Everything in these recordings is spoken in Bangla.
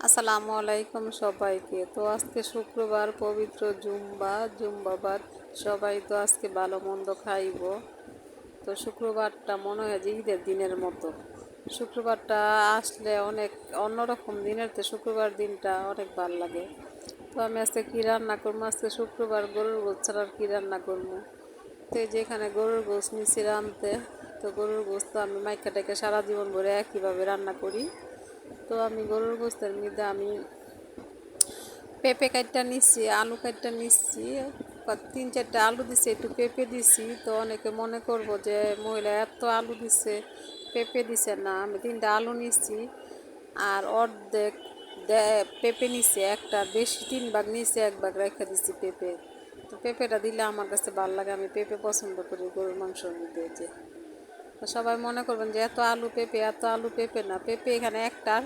আসসালামু আলাইকুম সবাইকে। তো আজকে শুক্রবার, পবিত্র জুম্বাবাদ। সবাই তো আজকে ভালো মন্দ খাইব। তো শুক্রবারটা মনে হয় যে ঈদের দিনের মতো। শুক্রবারটা আসলে অনেক অন্যরকম দিনের তো শুক্রবার দিনটা অনেক ভাল লাগে। তো আমি আজকে কী রান্না করবো, আজকে শুক্রবার গরুর গোশত ছাড়া আর কী রান্না করবো। তো এই যে এখানে গরুর গোশত নিচে রানতে। তো গরুর গোশত তো আমি মাইকা টাইকা সারা জীবন ভরে একইভাবে রান্না করি। তো আমি গরুর গোশতের মধ্যে আমি পেঁপে কাটটা নিচ্ছি, আলু কাটটা নিচ্ছি, 3-4টা আলু দিছি, একটু পেঁপে দিছি। তো অনেকে মনে করবো যে মহিলা এত আলু দিছে, পেঁপে দিছে না। আমি 3টা আলু নিচ্ছি আর অর্ধেক পেঁপে নিচ্ছি, একটা বেশি 3 ভাগ নিচ্ছি, 1 ভাগ রেখে দিচ্ছি পেঁপে। তো পেঁপেটা দিলে আমার কাছে ভালো লাগে, আমি পেঁপে পছন্দ করি গরুর মাংসর মধ্যে। যে সবাই মনে করবেন যে এত আলু পেঁপে, এত আলু পেঁপে না, পেঁপে এখানে একটার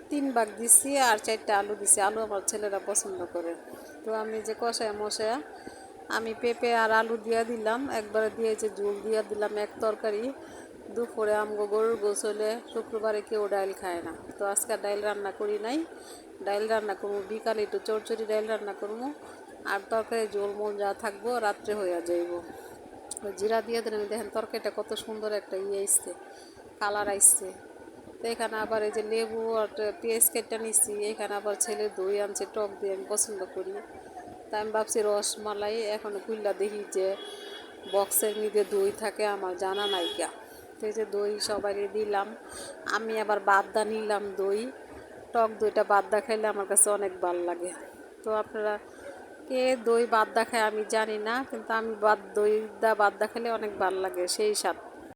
3 ভাগ দিচ্ছি আর 4টা আলু দিচ্ছি। আলু আমার ছেলেরা পছন্দ করে। তো আমি যে কষায় মশায় আমি পেঁপে আর আলু দিয়া দিলাম, একবারে দিয়েছে ঝোল দিয়া দিলাম এক তরকারি। দুপুরে আমগো গরুর গোছ হলে শুক্রবারে কেউ ডাইল খায় না, তো আজকে ডাইল রান্না করি নাই। ডাইল রান্না করবো বিকালে, একটু চড়চড়ি ডাইল রান্না করবো আর তরকারি ঝোল মোল যা থাকবো রাত্রে হইয়া যাইব। জিরা দিয়ে দিলাম, দেখেন তরকারিটা কত সুন্দর একটা আসছে, কালার আসছে। তো এখানে আবার এই যে লেবু আর পেঁয়াজ কেটে নিচ্ছি। এখানে আবার ছেলে দই আনছে, টক দই আমি পছন্দ করি। তাই আমি ভাবছি রসমালাই এখন খুললা দেখি যে বক্সের মধ্যে দই থাকে, আমার জানা নাই গা। তো এই যে দই সবাই দিলাম, আমি আবার বাদদা নিলাম দই। টক দইটা বাদদা খাইলে আমার কাছে অনেক ভালো লাগে। তো আপনারা কে দই বাদদা খায় আমি জানি না, কিন্তু আমি দই বাদদা খেলে অনেক ভালো লাগে, সেই স্বাদ।